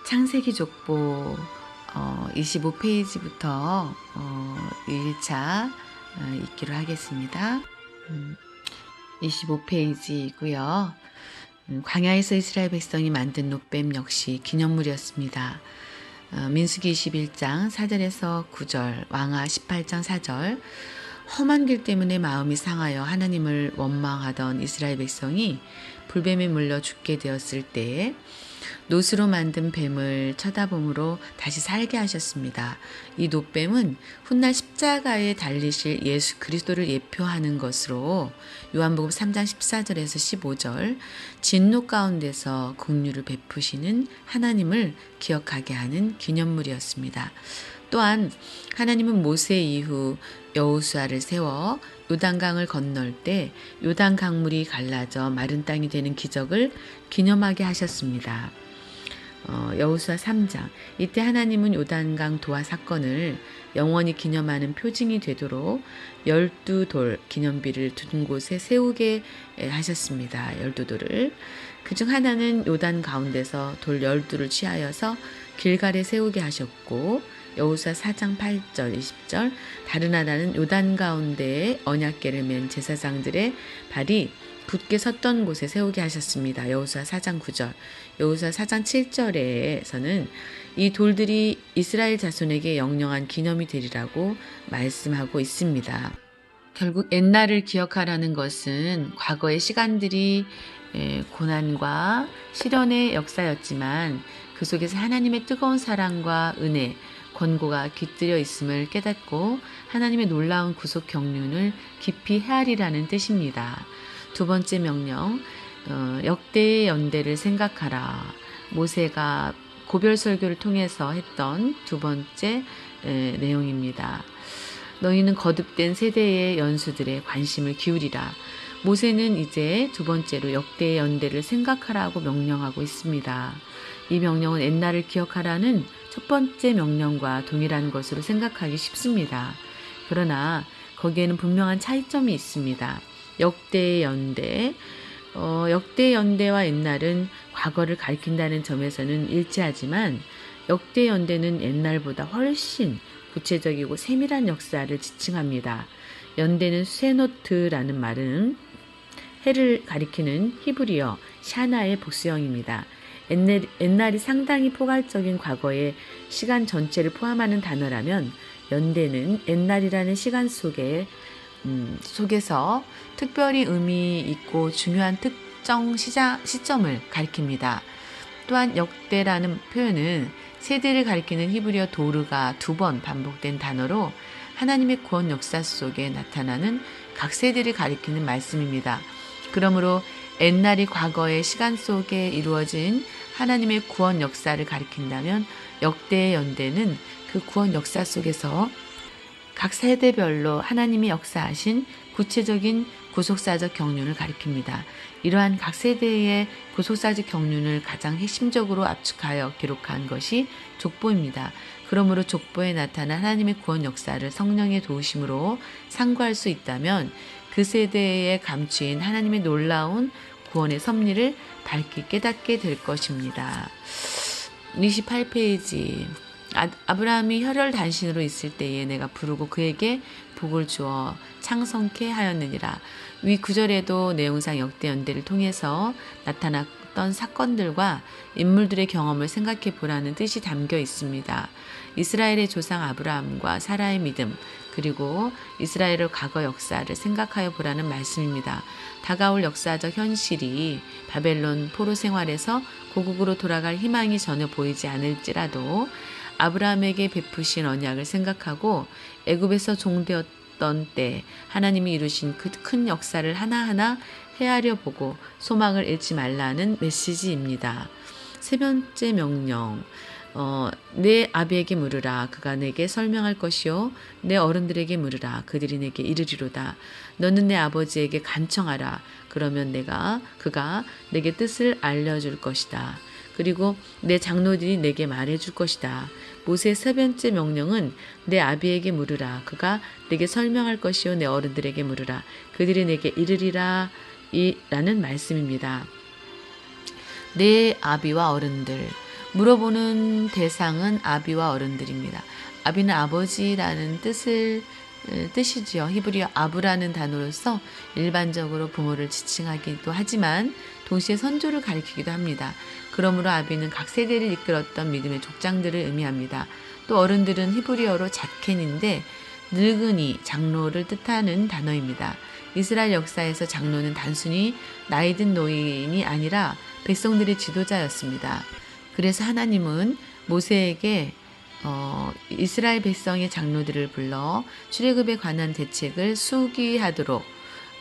창세기 족보 25페이지부터 1차 읽기로 하겠습니다. 25페이지이고요. 광야에서 이스라엘 백성이 만든 놋뱀 역시 기념물이었습니다. 민수기 21장 4절에서 9절, 왕하 18장 4절, 험한 길 때문에 마음이 상하여 하나님을 원망하던 이스라엘 백성이 불뱀에 물려 죽게 되었을 때에 놋으로 만든 뱀을 쳐다봄으로 다시 살게 하셨습니다. 이 놋뱀은 훗날 십자가에 달리실 예수 그리스도를 예표하는 것으로 요한복음 3장 14절에서 15절 진노 가운데서 긍휼을 베푸시는 하나님을 기억하게 하는 기념물이었습니다. 또한 하나님은 모세 이후 여호수아를 세워 요단강을 건널 때 요단 강물이 갈라져 마른 땅이 되는 기적을 기념하게 하셨습니다. 여호수아 3장, 이때 하나님은 요단강 도하 사건을 영원히 기념하는 표징이 되도록 12돌 기념비를 둔 곳에 세우게 하셨습니다. 12돌을. 그중 하나는 요단 가운데서 돌 12돌을 취하여서 길갈에 세우게 하셨고, 여호수아 4장 8절 20절, 다른 하나는 요단 가운데에 언약궤를 맨 제사장들의 발이 굳게 섰던 곳에 세우게 하셨습니다. 여호수아 4장 9절, 여호수아 4장 7절에서는 이 돌들이 이스라엘 자손에게 영영한 기념이 되리라고 말씀하고 있습니다. 결국 옛날을 기억하라는 것은 과거의 시간들이 고난과 시련의 역사였지만 그 속에서 하나님의 뜨거운 사랑과 은혜, 권고가 깃들여 있음을 깨닫고 하나님의 놀라운 구속 경륜을 깊이 헤아리라는 뜻입니다. 두 번째 명령, 역대의 연대를 생각하라. 모세가 고별 설교를 통해서 했던 두 번째 내용입니다. 너희는 거듭된 세대의 연수들의 관심을 기울이라. 모세는 이제 두 번째로 역대의 연대를 생각하라고 명령하고 있습니다. 이 명령은 옛날을 기억하라는 첫 번째 명령과 동일한 것으로 생각하기 쉽습니다. 그러나 거기에는 분명한 차이점이 있습니다. 역대의 연대, 역대의 연대와 옛날은 과거를 가리킨다는 점에서는 일치하지만 역대의 연대는 옛날보다 훨씬 구체적이고 세밀한 역사를 지칭합니다. 연대는 세노트라는 말은 해를 가리키는 히브리어 샤나의 복수형입니다. 옛날이 상당히 포괄적인 과거의 시간 전체를 포함하는 단어라면 연대는 옛날이라는 시간 속에서 특별히 의미 있고 중요한 특정 시점을 가리킵니다. 또한 역대라는 표현은 세대를 가리키는 히브리어 도르가 2번 반복된 단어로 하나님의 구원 역사 속에 나타나는 각 세대를 가리키는 말씀입니다. 그러므로 옛날이 과거의 시간 속에 이루어진 하나님의 구원 역사를 가리킨다면 역대의 연대는 그 구원 역사 속에서 각 세대별로 하나님이 역사하신 구체적인 구속사적 경륜을 가리킵니다. 이러한 각 세대의 구속사적 경륜을 가장 핵심적으로 압축하여 기록한 것이 족보입니다. 그러므로 족보에 나타난 하나님의 구원 역사를 성령의 도우심으로 상고할 수 있다면 그 세대에 감추인 하나님의 놀라운 구원의 섭리를 밝히 깨닫게 될 것입니다. 28페이지, 아브라함이 혈혈단신으로 있을 때에 내가 부르고 그에게 복을 주어 창성케 하였느니라. 위 구절에도 내용상 역대 연대를 통해서 나타났던 사건들과 인물들의 경험을 생각해 보라는 뜻이 담겨 있습니다. 이스라엘의 조상 아브라함과 사라의 믿음, 그리고 이스라엘의 과거 역사를 생각하여 보라는 말씀입니다. 다가올 역사적 현실이 바벨론 포로 생활에서 고국으로 돌아갈 희망이 전혀 보이지 않을지라도 아브라함에게 베푸신 언약을 생각하고 애굽에서 종되었던 때 하나님이 이루신 그 큰 역사를 하나하나 헤아려 보고 소망을 잃지 말라는 메시지입니다. 세 번째 명령, 내 아비에게 물으라. 그가 내게 설명할 것이요 내 어른들에게 물으라. 그들이 내게 이르리로다. 너는 내 아버지에게 간청하라. 그러면 그가 내게 뜻을 알려줄 것이다. 그리고 내 장로들이 내게 말해줄 것이다. 모세의 세 번째 명령은 내 아비에게 물으라. 그가 내게 설명할 것이요 내 어른들에게 물으라. 그들이 내게 이르리라 라는 말씀입니다. 내 아비와 어른들, 물어보는 대상은 아비와 어른들입니다. 아비는 아버지라는 뜻이지요. 히브리어 아브라는 단어로서 일반적으로 부모를 지칭하기도 하지만 동시에 선조를 가리키기도 합니다. 그러므로 아비는 각 세대를 이끌었던 믿음의 족장들을 의미합니다. 또 어른들은 히브리어로 자켄인데 늙은이, 장로를 뜻하는 단어입니다. 이스라엘 역사에서 장로는 단순히 나이든 노인이 아니라 백성들의 지도자였습니다. 그래서 하나님은 모세에게 이스라엘 백성의 장로들을 불러 출애굽에 관한 대책을 수기하도록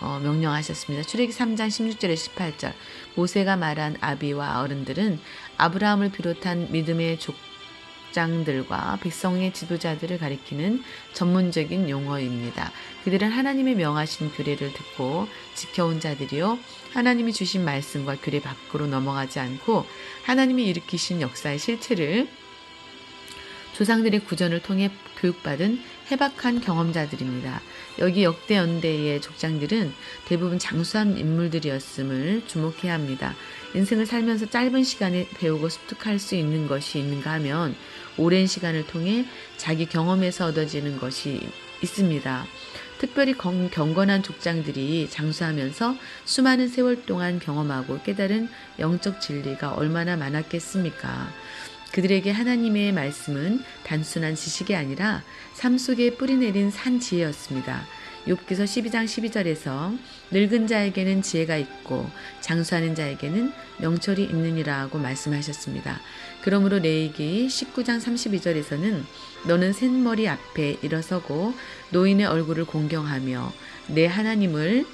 명령하셨습니다. 출애굽 3장 16절에 18절. 모세가 말한 아비와 어른들은 아브라함을 비롯한 믿음의 족장들과 백성의 지도자들을 가리키는 전문적인 용어입니다. 그들은 하나님의 명하신 규례를 듣고 지켜온 자들이요, 하나님이 주신 말씀과 규례 밖으로 넘어가지 않고 하나님이 일으키신 역사의 실체를 조상들의 구전을 통해 교육받은 해박한 경험자들입니다. 여기 역대 연대의 족장들은 대부분 장수한 인물들이었음을 주목해야 합니다. 인생을 살면서 짧은 시간에 배우고 습득할 수 있는 것이 있는가 하면 오랜 시간을 통해 자기 경험에서 얻어지는 것이 있습니다. 특별히 경건한 족장들이 장수하면서 수많은 세월 동안 경험하고 깨달은 영적 진리가 얼마나 많았겠습니까? 그들에게 하나님의 말씀은 단순한 지식이 아니라 삶 속에 뿌리내린 산 지혜였습니다. 욥기서 12장 12절에서 늙은 자에게는 지혜가 있고 장수하는 자에게는 명철이 있느니라고 말씀하셨습니다. 그러므로 레위기 19장 32절에서는 너는 샌머리 앞에 일어서고 노인의 얼굴을 공경하며 내 하나님을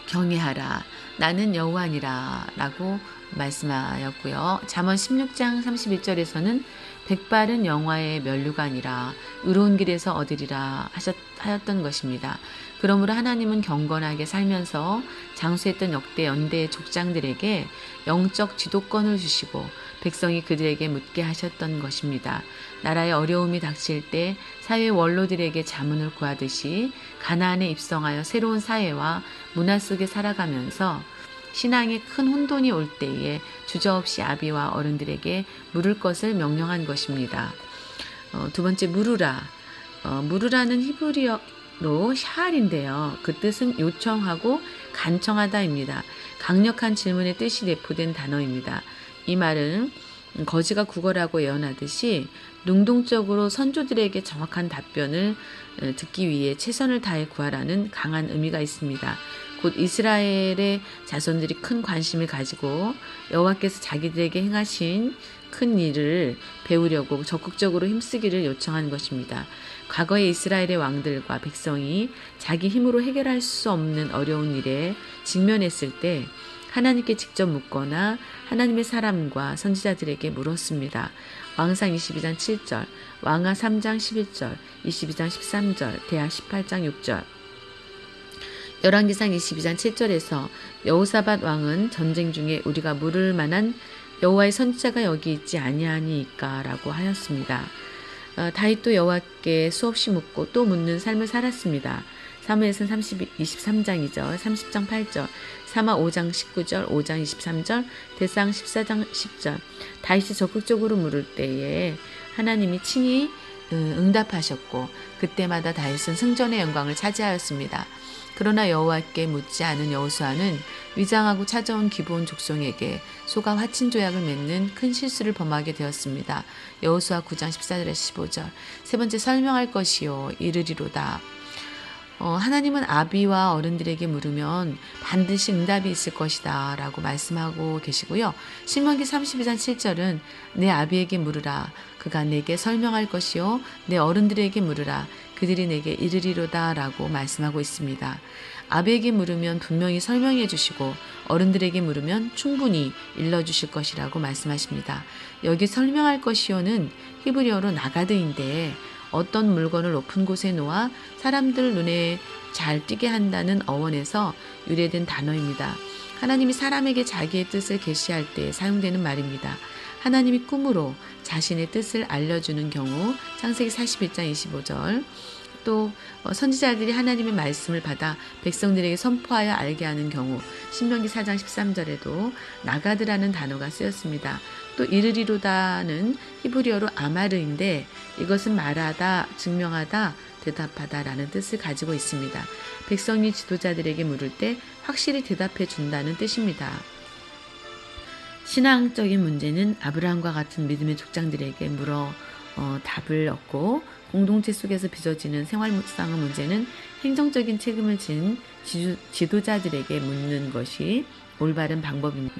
경외하라. 나는 여호와니라 라고 말씀하였고요. 잠언 16장 31절에서는 백발은 영화의 면류가 아니라 의로운 길에서 얻으리라 하였던 것입니다. 그러므로 하나님은 경건하게 살면서 장수했던 역대 연대의 족장들에게 영적 지도권을 주시고 백성이 그들에게 묻게 하셨던 것입니다. 나라의 어려움이 닥칠 때 사회 원로들에게 자문을 구하듯이 가나안에 입성하여 새로운 사회와 문화 속에 살아가면서 신앙에 큰 혼돈이 올 때에 주저없이 아비와 어른들에게 물을 것을 명령한 것입니다. 두 번째, 물으라. 물으라는 히브리어로 샤알인데요. 그 뜻은 요청하고 간청하다입니다. 강력한 질문의 뜻이 내포된 단어입니다. 이 말은 거지가 구걸하고 예언하듯이 능동적으로 선조들에게 정확한 답변을 듣기 위해 최선을 다해 구하라는 강한 의미가 있습니다. 곧 이스라엘의 자손들이 큰 관심을 가지고 여호와께서 자기들에게 행하신 큰 일을 배우려고 적극적으로 힘쓰기를 요청하는 것입니다. 과거의 이스라엘의 왕들과 백성이 자기 힘으로 해결할 수 없는 어려운 일에 직면했을 때 하나님께 직접 묻거나 하나님의 사람과 선지자들에게 물었습니다. 왕상 22장 7절, 왕하 3장 11절, 22장 13절, 대하 18장 6절. 열왕기상 22장 7절에서 여호사밧 왕은 전쟁 중에 우리가 물을 만한 여호와의 선지자가 여기 있지 아니하니까 라고 하였습니다. 다윗도 여호와께 수없이 묻고 또 묻는 삶을 살았습니다. 사무엘상 23장이죠. 30장 8절, 사마 5장 19절, 5장 23절, 대상 14장 10절. 다윗이 적극적으로 물을 때에 하나님이 친히 응답하셨고 그때마다 다윗은 승전의 영광을 차지하였습니다. 그러나 여호와께 묻지 않은 여호수아는 위장하고 찾아온 기브온 족속에게 소가 화친 조약을 맺는 큰 실수를 범하게 되었습니다. 여호수아 9장 14절에서 15절. 세 번째, 설명할 것이요 이르리로다. 하나님은 아비와 어른들에게 물으면 반드시 응답이 있을 것이다 라고 말씀하고 계시고요. 신명기 32장 7절은 내 아비에게 물으라. 그가 내게 설명할 것이요 내 어른들에게 물으라. 그들이 내게 이르리로다 라고 말씀하고 있습니다. 아비에게 물으면 분명히 설명해 주시고 어른들에게 물으면 충분히 일러주실 것이라고 말씀하십니다. 여기 설명할 것이요는 히브리어로 나가드인데 어떤 물건을 높은 곳에 놓아 사람들 눈에 잘 띄게 한다는 어원에서 유래된 단어입니다. 하나님이 사람에게 자기의 뜻을 계시할 때 사용되는 말입니다. 하나님이 꿈으로 자신의 뜻을 알려주는 경우 창세기 41장 25절, 또 선지자들이 하나님의 말씀을 받아 백성들에게 선포하여 알게 하는 경우 신명기 4장 13절에도 나가드라는 단어가 쓰였습니다. 또 이르리로다는 히브리어로 아마르인데 이것은 말하다, 증명하다, 대답하다라는 뜻을 가지고 있습니다. 백성이 지도자들에게 물을 때 확실히 대답해 준다는 뜻입니다. 신앙적인 문제는 아브라함과 같은 믿음의 족장들에게 물어 답을 얻고, 공동체 속에서 빚어지는 생활상의 문제는 행정적인 책임을 진 지도자들에게 묻는 것이 올바른 방법입니다.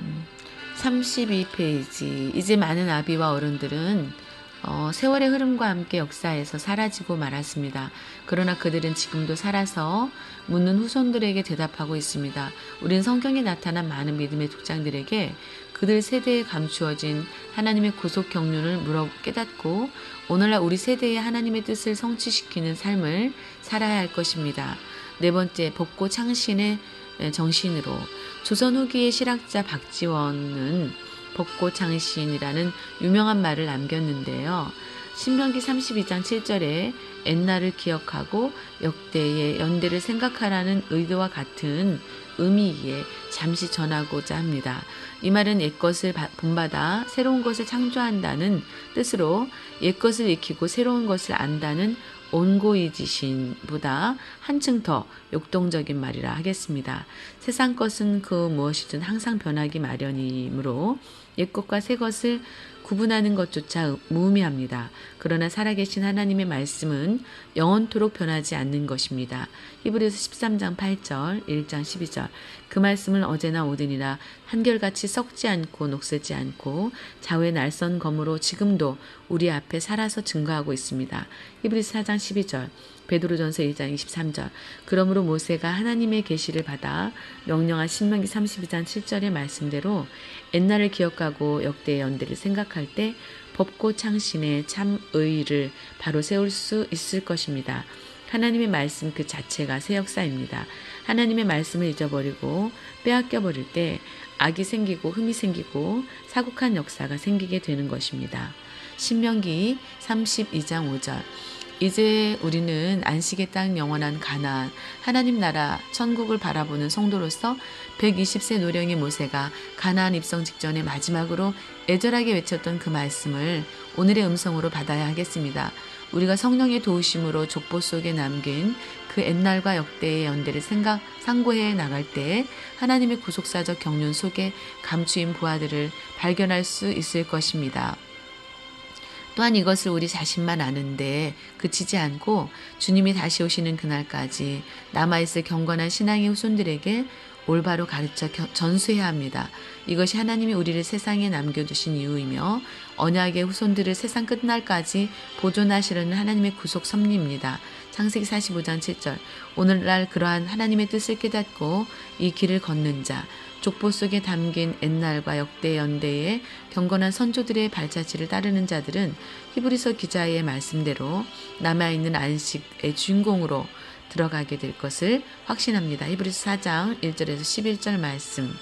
32페이지. 이제 많은 아비와 어른들은 세월의 흐름과 함께 역사에서 사라지고 말았습니다. 그러나 그들은 지금도 살아서 묻는 후손들에게 대답하고 있습니다. 우린 성경에 나타난 많은 믿음의 족장들에게 그들 세대에 감추어진 하나님의 구속 경륜을 물어 깨닫고 오늘날 우리 세대의 하나님의 뜻을 성취시키는 삶을 살아야 할 것입니다. 네 번째, 법고 창신의 정신으로. 조선 후기의 실학자 박지원은 법고 창신이라는 유명한 말을 남겼는데요. 신명기 32장 7절에 옛날을 기억하고 역대의 연대를 생각하라는 의도와 같은 의미에 잠시 전하고자 합니다. 이 말은 옛것을 본받아 새로운 것을 창조한다는 뜻으로 옛것을 익히고 새로운 것을 안다는 온고이지신보다 한층 더 역동적인 말이라 하겠습니다. 세상 것은 그 무엇이든 항상 변하기 마련이므로 옛것과 새것을 구분하는 것조차 무의미합니다. 그러나 살아계신 하나님의 말씀은 영원토록 변하지 않는 것입니다. 히브리서 13장 8절, 1장 12절. 그 말씀은 어제나 오늘이나 한결같이 썩지 않고 녹슬지 않고 좌우의 날선 검으로 지금도 우리 앞에 살아서 증거하고 있습니다. 히브리서 4장 12절. 베드로전서 1장 23절. 그러므로 모세가 하나님의 계시를 받아 명령한 신명기 32장 7절의 말씀대로 옛날을 기억하고 역대의 연대를 생각할 때 법고 창신의 참 의의를 바로 세울 수 있을 것입니다. 하나님의 말씀 그 자체가 새 역사입니다. 하나님의 말씀을 잊어버리고 빼앗겨버릴 때 악이 생기고 흠이 생기고 사국한 역사가 생기게 되는 것입니다. 신명기 32장 5절. 이제 우리는 안식의 땅 영원한 가나안 하나님 나라 천국을 바라보는 성도로서 120세 노령의 모세가 가나안 입성 직전에 마지막으로 애절하게 외쳤던 그 말씀을 오늘의 음성으로 받아야 하겠습니다. 우리가 성령의 도우심으로 족보 속에 남긴 그 옛날과 역대의 연대를 상고해 나갈 때 하나님의 구속사적 경륜 속에 감추인 부하들을 발견할 수 있을 것입니다. 또한 이것을 우리 자신만 아는데 그치지 않고 주님이 다시 오시는 그날까지 남아있을 경건한 신앙의 후손들에게 올바로 가르쳐 전수해야 합니다. 이것이 하나님이 우리를 세상에 남겨두신 이유이며 언약의 후손들을 세상 끝날까지 보존하시려는 하나님의 구속 섭리입니다. 창세기 45장 7절. 오늘날 그러한 하나님의 뜻을 깨닫고 이 길을 걷는 자, 족보 속에 담긴 옛날과 역대 연대의 경건한 선조들의 발자취를 따르는 자들은 히브리서 기자의 말씀대로 남아있는 안식의 주인공으로 들어가게 될 것을 확신합니다. 히브리서 4장 1절에서 11절 말씀.